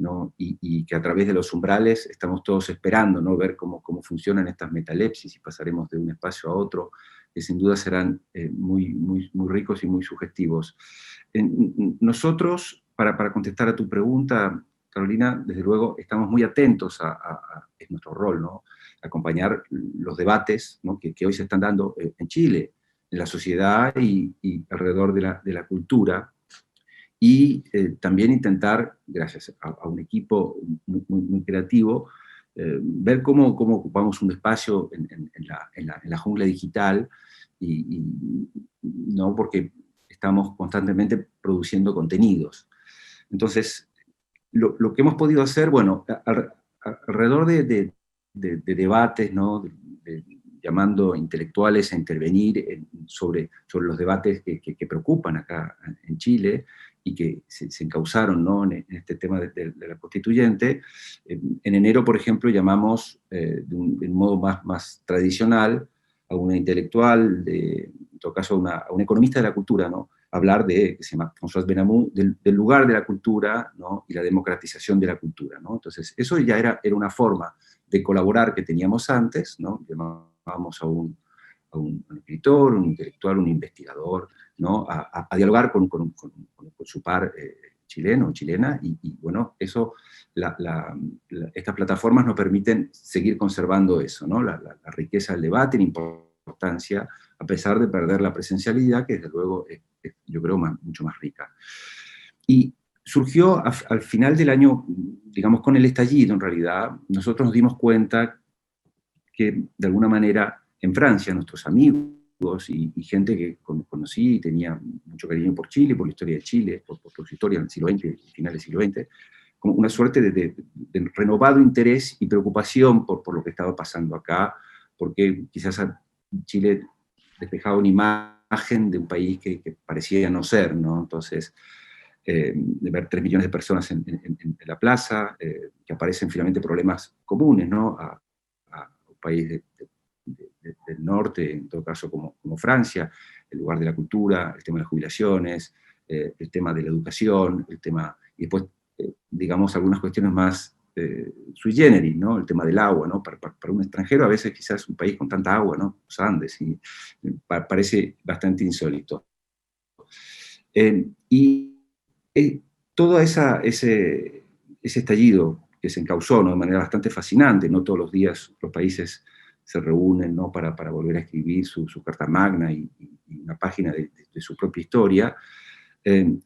[SPEAKER 2] ¿no? Y que a través de los umbrales estamos todos esperando, ¿no? Ver cómo funcionan estas metalepsis y pasaremos de un espacio a otro, que sin duda serán muy ricos y muy sugestivos. Nosotros, para contestar a tu pregunta, Carolina, desde luego estamos muy atentos es nuestro rol, ¿no? Acompañar los debates, ¿no? que hoy se están dando en Chile, en la sociedad y alrededor de la cultura, y también intentar, gracias a un equipo muy creativo, ver cómo ocupamos un espacio en la jungla digital, no porque estamos constantemente produciendo contenidos. Entonces, lo que hemos podido hacer, bueno, alrededor de debates, ¿no? Llamando intelectuales a intervenir sobre los debates que preocupan acá en Chile y que se encauzaron, ¿no? en este tema de la constituyente. En enero, por ejemplo, llamamos de un modo más tradicional a una intelectual, en todo caso a un economista de la cultura, ¿no? Hablar que se llama Françoise Benamou, del lugar de la cultura, ¿no? Y la democratización de la cultura, ¿no? Entonces, eso ya era una forma de colaborar que teníamos antes, ¿no? Llamábamos a un escritor, un intelectual, un investigador, ¿no? A dialogar con su par chileno o chilena, y bueno, eso, estas plataformas nos permiten seguir conservando eso, ¿no? La riqueza del debate, la importancia, a pesar de perder la presencialidad, que desde luego es yo creo, mucho más rica. Y surgió al final del año, digamos, con el estallido, en realidad, nosotros nos dimos cuenta que, de alguna manera, en Francia, nuestros amigos y gente que conocí y tenía mucho cariño por Chile, por la historia de Chile, por su historia en el siglo XX, final del siglo XX, como una suerte de renovado interés y preocupación por lo que estaba pasando acá, porque quizás Chile despejaba una imagen de un país que parecía no ser, ¿no? Entonces, de ver 3 millones de personas en la plaza, que aparecen finalmente problemas comunes, ¿no? A un país del norte, en todo caso como Francia, el lugar de la cultura, el tema de las jubilaciones, el tema de la educación, y después, digamos, algunas cuestiones más sui generis, ¿no? El tema del agua, ¿no? Para un extranjero, a veces quizás un país con tanta agua, ¿no? Los Andes, y parece bastante insólito. Y todo ese estallido que se encauzó, ¿no? De manera bastante fascinante, no todos los días los países se reúnen, ¿no? para volver a escribir su carta magna y una página de su propia historia,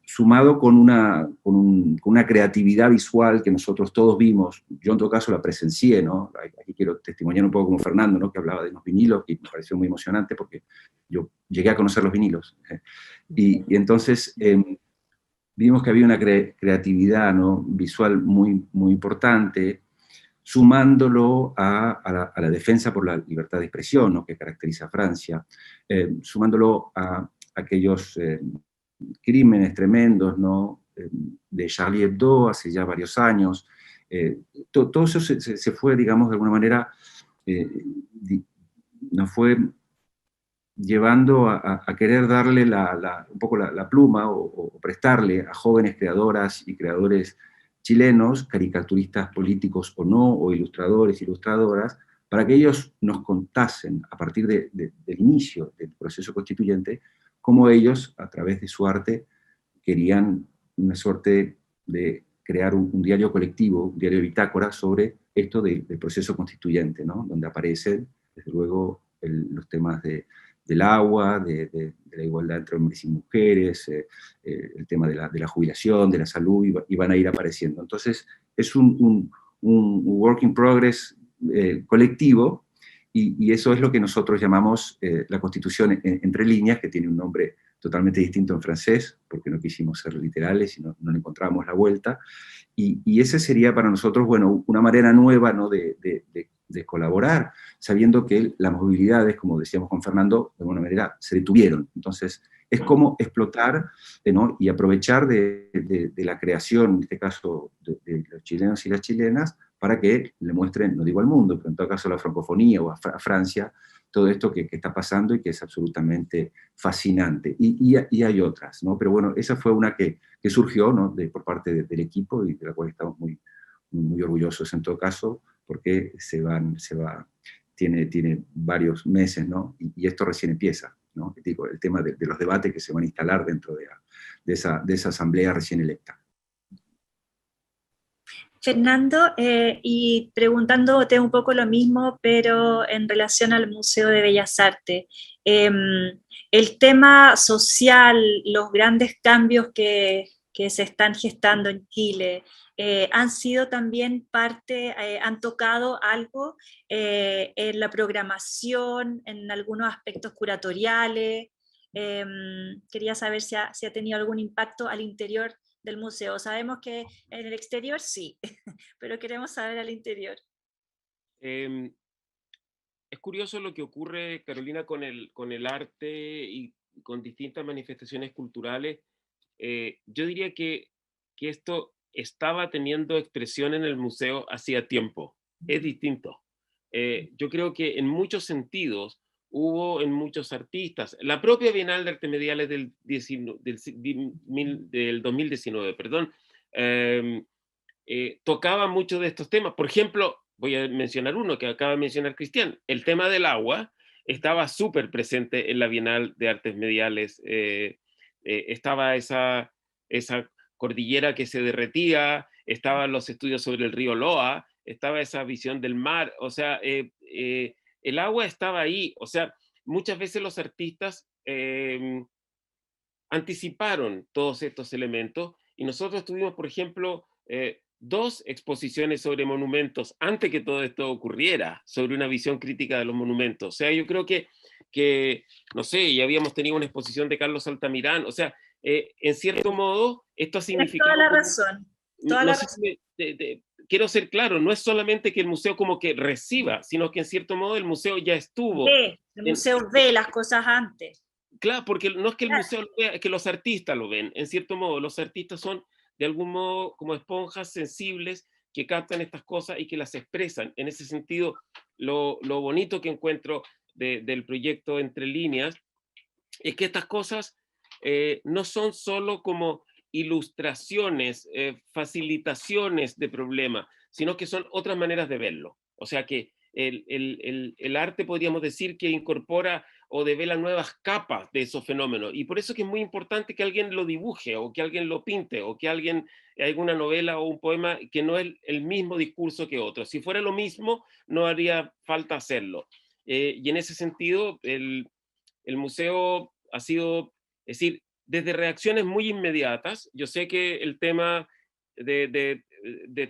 [SPEAKER 2] sumado con una creatividad visual que nosotros todos vimos. Yo en todo caso la presencié, ¿no? Aquí quiero testimoniar un poco como Fernando, ¿no? Que hablaba de los vinilos, y me pareció muy emocionante porque yo llegué a conocer los vinilos. Y entonces vimos que había una creatividad, ¿no? Visual muy importante, sumándolo a la defensa por la libertad de expresión, ¿no? Que caracteriza a Francia, sumándolo a aquellos crímenes tremendos, ¿no? De Charlie Hebdo hace ya varios años. Todo eso se fue, digamos, de alguna manera, nos fue llevando a querer darle un poco la pluma o prestarle a jóvenes creadoras y creadores chilenos, caricaturistas políticos o no, o ilustradores, ilustradoras, para que ellos nos contasen, a partir del inicio del proceso constituyente, cómo ellos, a través de su arte, querían una suerte de crear un diario colectivo, un diario bitácora sobre esto del proceso constituyente, ¿no? Donde aparecen, desde luego, los temas del agua, de la igualdad entre hombres y mujeres, el tema de la jubilación, de la salud, y van a ir apareciendo. Entonces, es un work in progress colectivo, y eso es lo que nosotros llamamos la Constitución entre líneas, que tiene un nombre totalmente distinto en francés, porque no quisimos ser literales y no le encontramos la vuelta, y ese sería para nosotros, bueno, una manera nueva, ¿no? de colaborar, sabiendo que las movilidades, como decíamos con Fernando, de alguna manera se detuvieron. Entonces, es como explotar, ¿no? Y aprovechar de la creación, en este caso, de los chilenos y las chilenas, para que le muestren, no digo al mundo, pero en todo caso a la francofonía o a Francia, todo esto que está pasando y que es absolutamente fascinante. Y hay otras, ¿no? Pero bueno, esa fue una que surgió, ¿no? Por parte del equipo y de la cual estamos muy orgullosos en todo caso, porque tiene varios meses, ¿no? Y esto recién empieza, ¿no? Digo, el tema de los debates que se van a instalar dentro de esa asamblea recién electa.
[SPEAKER 1] Fernando, y preguntándote un poco lo mismo, pero en relación al Museo de Bellas Artes. El tema social, los grandes cambios que se están gestando en Chile, han sido también parte, han tocado algo en la programación, en algunos aspectos curatoriales. Quería saber si ha tenido algún impacto al interior del museo. Sabemos que en el exterior sí, pero queremos saber al interior.
[SPEAKER 3] Es curioso lo que ocurre, Carolina, con el arte y con distintas manifestaciones culturales. Yo diría que esto estaba teniendo expresión en el museo hacía tiempo. Es distinto. Yo creo que en muchos sentidos hubo en muchos artistas. La propia Bienal de Artes Mediales del 2019, perdón, tocaba mucho de estos temas. Por ejemplo, voy a mencionar uno que acaba de mencionar Cristian. El tema del agua estaba súper presente en la Bienal de Artes Mediales. Estaba esa cordillera que se derretía, estaban los estudios sobre el río Loa, estaba esa visión del mar. O sea, el agua estaba ahí. O sea, muchas veces los artistas anticiparon todos estos elementos y nosotros tuvimos, por ejemplo, dos exposiciones sobre monumentos antes que todo esto ocurriera, sobre una visión crítica de los monumentos. O sea, yo creo que no sé, ya habíamos tenido una exposición de Carlos Altamirán. O sea, en cierto modo, esto ha
[SPEAKER 1] Tienes
[SPEAKER 3] significado...
[SPEAKER 1] toda la razón. Toda
[SPEAKER 3] No
[SPEAKER 1] la
[SPEAKER 3] sé
[SPEAKER 1] razón.
[SPEAKER 3] si quiero ser claro, no es solamente que el museo como que reciba, sino que en cierto modo el museo ya estuvo.
[SPEAKER 1] El museo ve las cosas antes.
[SPEAKER 3] Claro, porque no es que el
[SPEAKER 1] Claro.
[SPEAKER 3] museo lo vea, es que los artistas lo ven. En cierto modo, los artistas son de algún modo como esponjas sensibles que captan estas cosas y que las expresan. En ese sentido, lo bonito que encuentro del proyecto Entre Líneas es que estas cosas no son solo como ilustraciones, facilitaciones de problemas, sino que son otras maneras de verlo. O sea que el arte podríamos decir que incorpora o devela nuevas capas de esos fenómenos. Y por eso que es muy importante que alguien lo dibuje o que alguien lo pinte o que alguien, alguna novela o un poema que no es el mismo discurso que otro. Si fuera lo mismo, no haría falta hacerlo. Y en ese sentido, el museo ha sido, es decir, desde reacciones muy inmediatas. Yo sé que el tema de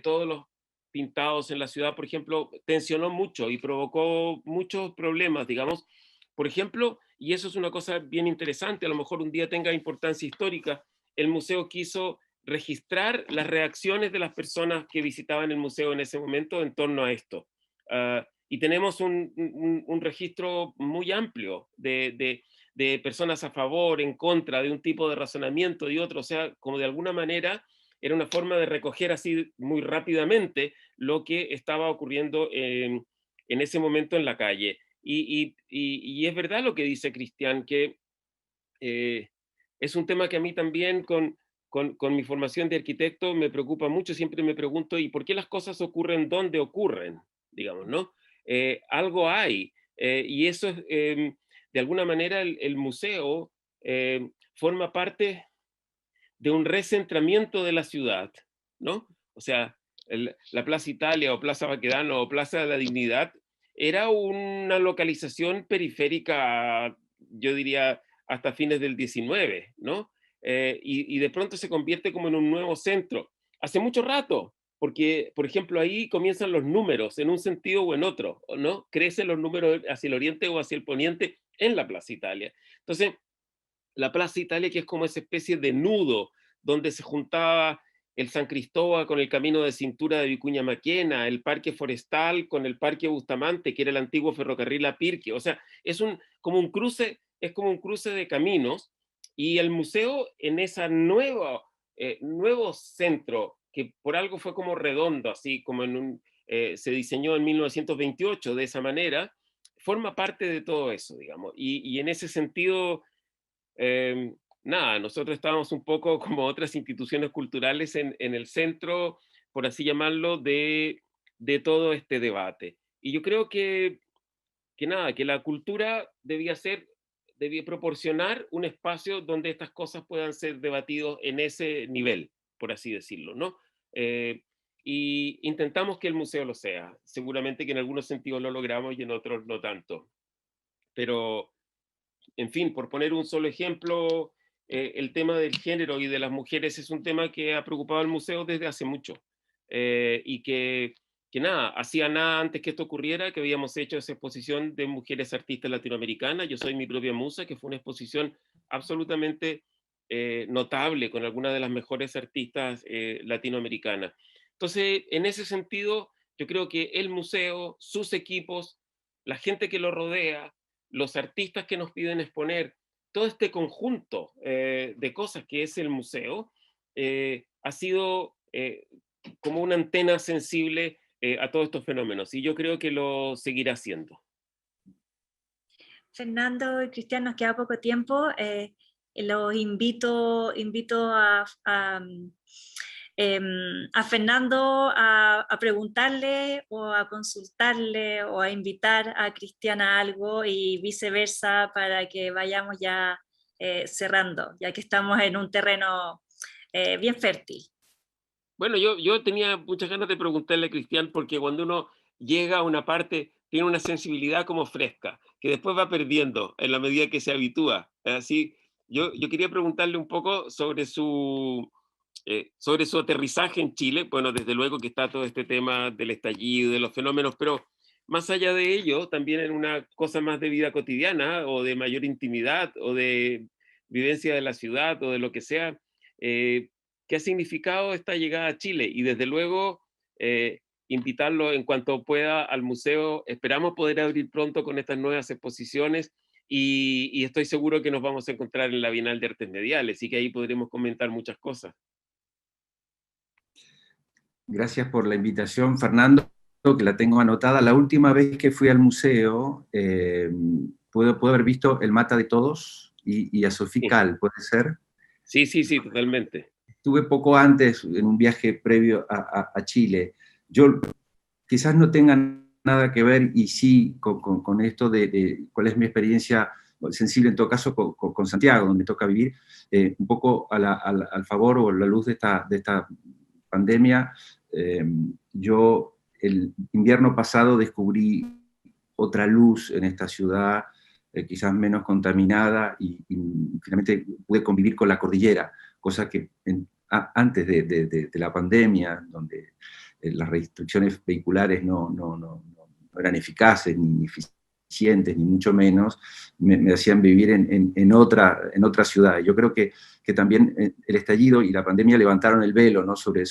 [SPEAKER 3] todos los pintados en la ciudad, por ejemplo, tensionó mucho y provocó muchos problemas, digamos. Por ejemplo, y eso es una cosa bien interesante, a lo mejor un día tenga importancia histórica, el museo quiso registrar las reacciones de las personas que visitaban el museo en ese momento en torno a esto. Y tenemos un registro muy amplio de personas a favor, en contra, de un tipo de razonamiento y otro. O sea, como de alguna manera era una forma de recoger así muy rápidamente lo que estaba ocurriendo en ese momento en la calle. Y es verdad lo que dice Cristian, que es un tema que a mí también con mi formación de arquitecto me preocupa mucho. Siempre me pregunto, ¿y por qué las cosas ocurren donde ocurren? Digamos, ¿no? Algo hay. Y eso es, de alguna manera, el museo forma parte de un recentramiento de la ciudad, ¿no? O sea, la Plaza Italia o Plaza Baquedano o Plaza de la Dignidad era una localización periférica, yo diría, hasta fines del 19, ¿no? Y de pronto se convierte como en un nuevo centro. Hace mucho rato, porque, por ejemplo, ahí comienzan los números en un sentido o en otro, ¿no? Crecen los números hacia el oriente o hacia el poniente en la Plaza Italia. Entonces, la Plaza Italia, que es como esa especie de nudo donde se juntaba el San Cristóbal con el camino de cintura de Vicuña Maquena, el Parque Forestal con el Parque Bustamante, que era el antiguo ferrocarril a Pirque. O sea, es como un cruce de caminos, y el museo en ese nuevo centro, que por algo fue como redondo, así como se diseñó en 1928 de esa manera, forma parte de todo eso, digamos. Y en ese sentido, nada, nosotros estábamos un poco como otras instituciones culturales en el centro, por así llamarlo, de todo este debate. Y yo creo que nada, que la cultura debía proporcionar un espacio donde estas cosas puedan ser debatidos en ese nivel, por así decirlo, ¿no? Y intentamos que el museo lo sea. Seguramente que en algunos sentidos lo logramos y en otros no tanto. Pero, en fin, por poner un solo ejemplo, el tema del género y de las mujeres es un tema que ha preocupado al museo desde hace mucho. Y que nada, hacía nada antes que esto ocurriera, que habíamos hecho esa exposición de mujeres artistas latinoamericanas. Yo soy mi propia musa, que fue una exposición absolutamente notable, con algunas de las mejores artistas latinoamericanas. Entonces, en ese sentido, yo creo que el museo, sus equipos, la gente que lo rodea, los artistas que nos piden exponer, todo este conjunto de cosas que es el museo, ha sido como una antena sensible a todos estos fenómenos, y yo creo que lo seguirá haciendo.
[SPEAKER 1] Fernando y Cristian, nos queda poco tiempo. Los invito a Fernando a preguntarle o a consultarle o a invitar a Cristian a algo y viceversa para que vayamos ya cerrando, ya que estamos en un terreno bien fértil.
[SPEAKER 3] Bueno, yo tenía muchas ganas de preguntarle a Cristian, porque cuando uno llega a una parte, tiene una sensibilidad como fresca, que después va perdiendo en la medida que se habitúa. Así, yo quería preguntarle un poco sobre su aterrizaje en Chile. Bueno, desde luego que está todo este tema del estallido, de los fenómenos, pero más allá de ello, también en una cosa más de vida cotidiana o de mayor intimidad o de vivencia de la ciudad o de lo que sea. ¿Qué ha significado esta llegada a Chile? Y desde luego, invitarlo en cuanto pueda al museo. Esperamos poder abrir pronto con estas nuevas exposiciones y estoy seguro que nos vamos a encontrar en la Bienal de Artes Mediales y que ahí podremos comentar muchas cosas.
[SPEAKER 2] Gracias por la invitación, Fernando, que la tengo anotada. La última vez que fui al museo, puedo haber visto El Mata de Todos y a Sophie Calle, ¿puede ser?
[SPEAKER 3] Sí, totalmente.
[SPEAKER 2] Estuve poco antes en un viaje previo a Chile. Yo quizás no tenga nada que ver, y sí, con esto de cuál es mi experiencia sensible, en todo caso, con Santiago, donde me toca vivir, un poco al favor o a la luz de esta pandemia. Yo el invierno pasado descubrí otra luz en esta ciudad, quizás menos contaminada, y finalmente pude convivir con la cordillera, cosa que antes de la pandemia, donde las restricciones vehiculares no eran eficaces ni eficientes, ni mucho menos, me hacían vivir en otra ciudad. Yo creo que también el estallido y la pandemia levantaron el velo, ¿no?, sobre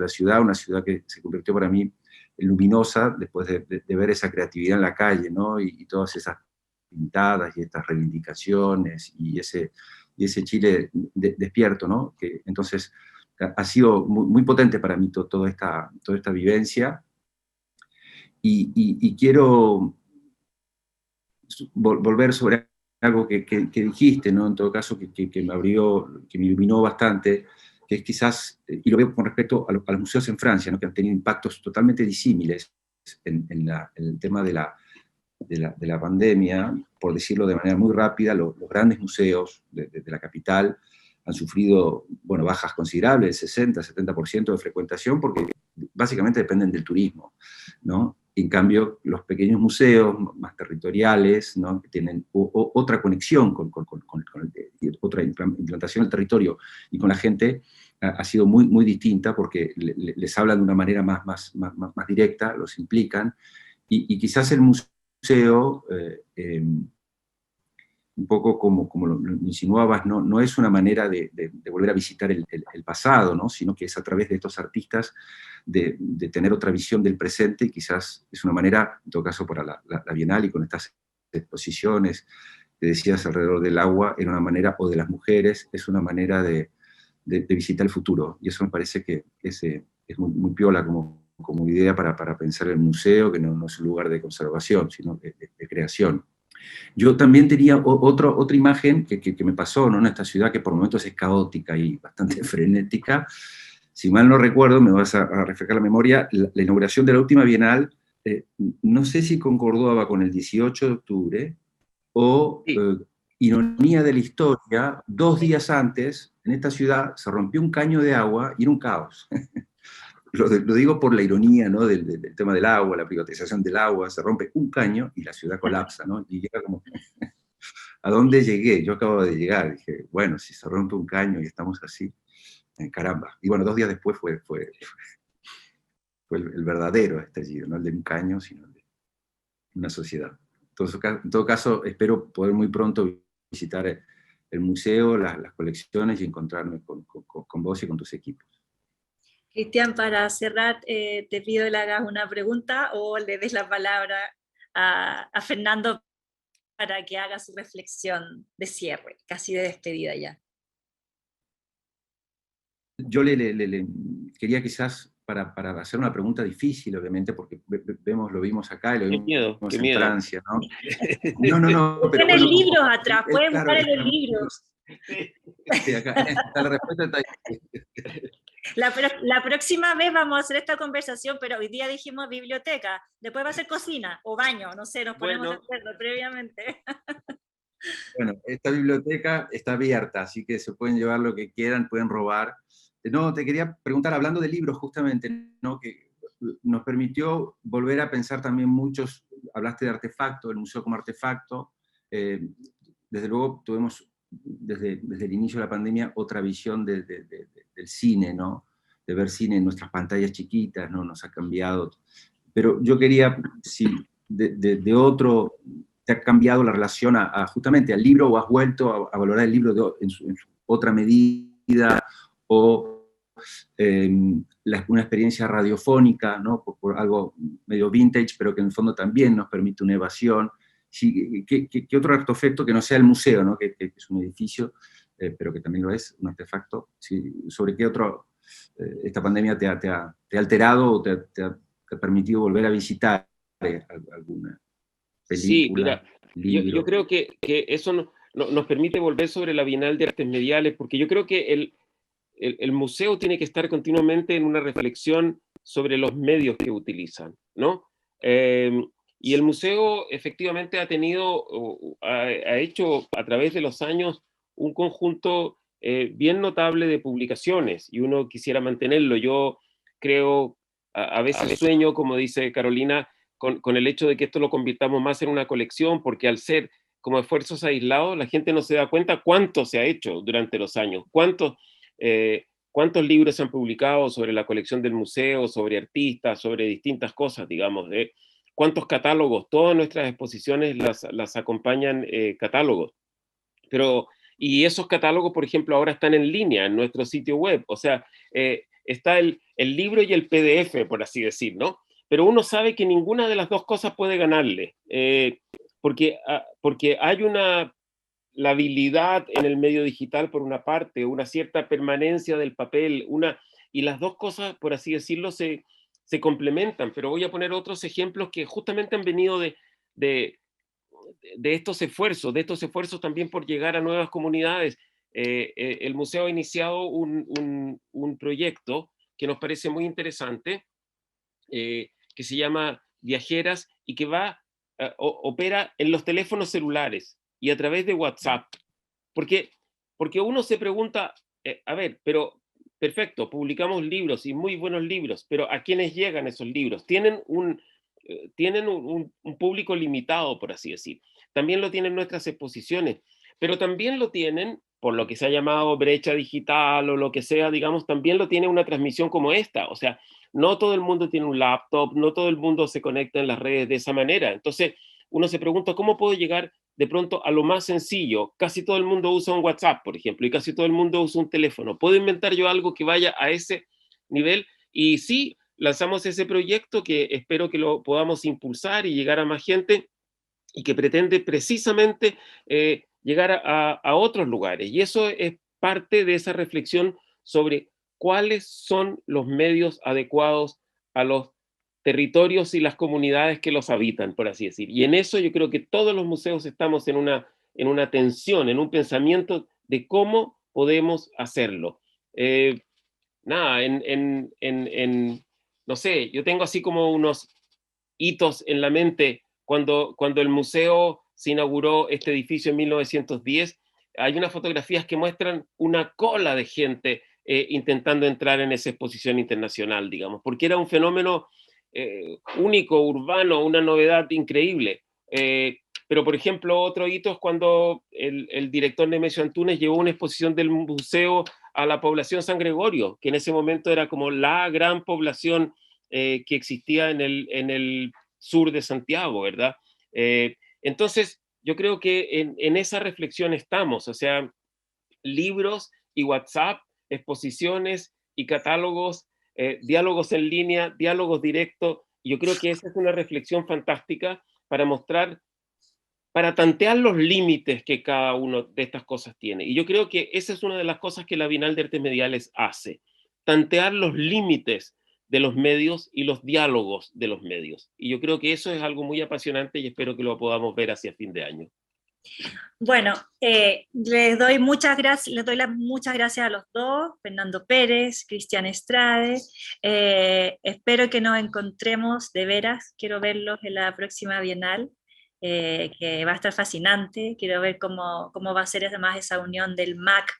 [SPEAKER 2] la ciudad, una ciudad que se convirtió para mí en luminosa después de ver esa creatividad en la calle, ¿no?, y todas esas pintadas y estas reivindicaciones y ese Chile despierto, ¿no? Que entonces ha sido muy potente para mí toda esta vivencia, y quiero volver sobre algo que dijiste, ¿no?, en todo caso, que me abrió, que me iluminó bastante, que es quizás, y lo veo con respecto a los museos en Francia, ¿no?, que han tenido impactos totalmente disímiles en el tema de la pandemia. Por decirlo de manera muy rápida, los grandes museos de la capital han sufrido, bueno, bajas considerables, 60-70% de frecuentación, porque básicamente dependen del turismo, ¿no? En cambio, los pequeños museos más territoriales, ¿no?, que tienen otra conexión con otra implantación del territorio y con la gente, ha sido muy distinta, porque les hablan de una manera más directa, los implican, y quizás el museo, un poco como lo insinuabas, no es una manera de volver a visitar el pasado, ¿no?, sino que es a través de estos artistas de tener otra visión del presente, y quizás es una manera, en todo caso para la Bienal y con estas exposiciones que decías alrededor del agua, era una manera, o de las mujeres, es una manera de visitar el futuro, y eso me parece que es muy piola como como idea para pensar el museo, que no es un lugar de conservación, sino de creación. Yo también tenía otra imagen que me pasó, ¿no? En esta ciudad que por momentos es caótica y bastante frenética. Si mal no recuerdo, me vas a refrescar la memoria, la inauguración de la última Bienal, no sé si concordaba con el 18 de octubre o,
[SPEAKER 3] Sí.
[SPEAKER 2] ironía de la historia, 2 días antes, en esta ciudad se rompió un caño de agua y era un caos. Lo digo por la ironía, ¿no? del tema del agua, la privatización del agua, se rompe un caño y la ciudad colapsa, ¿no? Y llega como, ¿a dónde llegué? Yo acabo de llegar, dije, bueno, si se rompe un caño y estamos así, caramba. Y bueno, 2 días después fue el verdadero estallido, no el de un caño, sino el de una sociedad. En todo caso, espero poder muy pronto visitar el museo, las colecciones y encontrarme con vos y con tus equipos.
[SPEAKER 1] Cristian, para cerrar, te pido que le hagas una pregunta o le des la palabra a Fernando para que haga su reflexión de cierre, casi de despedida ya.
[SPEAKER 2] Yo quería quizás, para hacer una pregunta difícil, obviamente, porque lo vimos acá y lo vimos
[SPEAKER 3] Qué
[SPEAKER 2] en
[SPEAKER 3] miedo.
[SPEAKER 2] Francia, ¿no? No, pero
[SPEAKER 1] Tienes
[SPEAKER 2] bueno.
[SPEAKER 1] libros atrás, puedes
[SPEAKER 2] Claro,
[SPEAKER 1] buscar en los libros.
[SPEAKER 2] Sí, acá está la respuesta.
[SPEAKER 1] La próxima vez vamos a hacer esta conversación, pero hoy día dijimos biblioteca, después va a ser cocina o baño, no sé, nos ponemos de acuerdo previamente.
[SPEAKER 2] Bueno, esta biblioteca está abierta, así que se pueden llevar lo que quieran, pueden robar. No, te quería preguntar, hablando de libros justamente, ¿no? Que nos permitió volver a pensar también muchos, hablaste de artefacto, el museo como artefacto, desde luego tuvimos desde el inicio de la pandemia otra visión del cine, ¿no? De ver cine en nuestras pantallas chiquitas, ¿no? Nos ha cambiado. Pero yo quería, si de otro, te ha cambiado la relación justamente al libro, o has vuelto a valorar el libro en su otra medida, o una experiencia radiofónica, ¿no? Por algo medio vintage, pero que en el fondo también nos permite una evasión. Sí, ¿qué otro artefacto que no sea el museo, ¿no? Que es un edificio, pero que también lo es, un artefacto? Sí, ¿sobre qué otro esta pandemia te ha alterado o te ha permitido volver a visitar alguna
[SPEAKER 3] Sí,
[SPEAKER 2] película,
[SPEAKER 3] mira,
[SPEAKER 2] libro?
[SPEAKER 3] yo creo que eso nos permite volver sobre la Bienal de Artes Mediales, porque yo creo que el museo tiene que estar continuamente en una reflexión sobre los medios que utilizan, ¿no? Y el museo efectivamente ha tenido, ha hecho a través de los años un conjunto bien notable de publicaciones, y uno quisiera mantenerlo. Yo creo, a veces sueño, como dice Carolina, con el hecho de que esto lo convirtamos más en una colección, porque al ser como esfuerzos aislados, la gente no se da cuenta cuánto se ha hecho durante los años, cuántos libros se han publicado sobre la colección del museo, sobre artistas, sobre distintas cosas, digamos, cuántos catálogos. Todas nuestras exposiciones las acompañan catálogos. Y esos catálogos, por ejemplo, ahora están en línea en nuestro sitio web. O sea, está el libro y el PDF, por así decir, ¿no? Pero uno sabe que ninguna de las dos cosas puede ganarle, porque hay la habilidad en el medio digital por una parte, una cierta permanencia del papel, y las dos cosas, por así decirlo, se complementan. Pero voy a poner otros ejemplos que justamente han venido de estos esfuerzos también por llegar a nuevas comunidades. El museo ha iniciado un proyecto que nos parece muy interesante, que se llama Viajeras, y que opera en los teléfonos celulares y a través de WhatsApp. Porque, porque uno se pregunta, a ver, pero perfecto, publicamos libros y muy buenos libros, pero ¿a quiénes llegan esos libros? Tienen un público limitado, por así decir. También lo tienen nuestras exposiciones, pero también lo tienen, por lo que se ha llamado brecha digital o lo que sea, digamos, también lo tiene una transmisión como esta. O sea, no todo el mundo tiene un laptop, no todo el mundo se conecta en las redes de esa manera. Entonces, uno se pregunta, ¿cómo puedo llegar de pronto a lo más sencillo? Casi todo el mundo usa un WhatsApp, por ejemplo, y casi todo el mundo usa un teléfono. ¿Puedo inventar yo algo que vaya a ese nivel? Y sí, lanzamos ese proyecto que espero que lo podamos impulsar y llegar a más gente, y que pretende precisamente llegar a otros lugares. Y eso es parte de esa reflexión sobre cuáles son los medios adecuados a los territorios y las comunidades que los habitan, por así decir. Y en eso yo creo que todos los museos estamos en una tensión, en un pensamiento de cómo podemos hacerlo. Nada, no sé, yo tengo así como unos hitos en la mente cuando el museo se inauguró este edificio en 1910. Hay unas fotografías que muestran una cola de gente intentando entrar en esa exposición internacional, digamos, porque era un fenómeno único, urbano, una novedad increíble. Pero, por ejemplo, otro hito es cuando el director Nemesio Antunes llevó una exposición del museo a la población San Gregorio, que en ese momento era como la gran población que existía en el sur de Santiago, ¿verdad? Entonces, yo creo que en esa reflexión estamos, o sea, libros y WhatsApp, exposiciones y catálogos, diálogos en línea, diálogos directos. Yo creo que esa es una reflexión fantástica para mostrar, para tantear los límites que cada una de estas cosas tiene. Y yo creo que esa es una de las cosas que la Bienal de Artes Mediales hace, tantear los límites de los medios y los diálogos de los medios. Y yo creo que eso es algo muy apasionante y espero que lo podamos ver hacia fin de año.
[SPEAKER 1] Bueno, les doy muchas gracias a los dos, Fernando Pérez, Cristian Estrade. Espero que nos encontremos de veras, quiero verlos en la próxima Bienal, que va a estar fascinante. Quiero ver cómo va a ser además esa unión del MAC,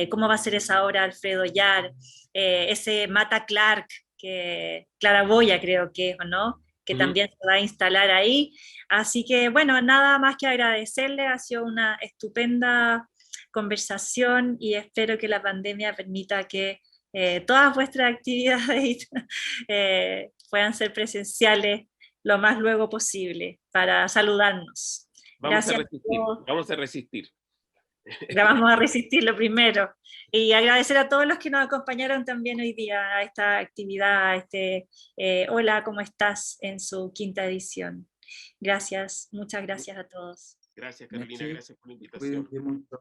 [SPEAKER 1] cómo va a ser esa obra Alfredo Yar, ese Mata Clark, Clara Boya creo que es, ¿o no? Que también se va a instalar ahí. Así que, bueno, nada más que agradecerle, ha sido una estupenda conversación y espero que la pandemia permita que todas vuestras actividades puedan ser presenciales lo más luego posible para saludarnos.
[SPEAKER 3] Vamos a
[SPEAKER 1] Gracias
[SPEAKER 3] resistir, vamos a resistir.
[SPEAKER 1] Vamos a resistir lo primero. Y agradecer a todos los que nos acompañaron también hoy día a esta actividad, a Hola, ¿cómo estás? En su quinta edición. Gracias, muchas gracias a todos.
[SPEAKER 3] Gracias, Carolina,
[SPEAKER 2] Merci.
[SPEAKER 3] gracias por la invitación.
[SPEAKER 2] Cuídense mucho.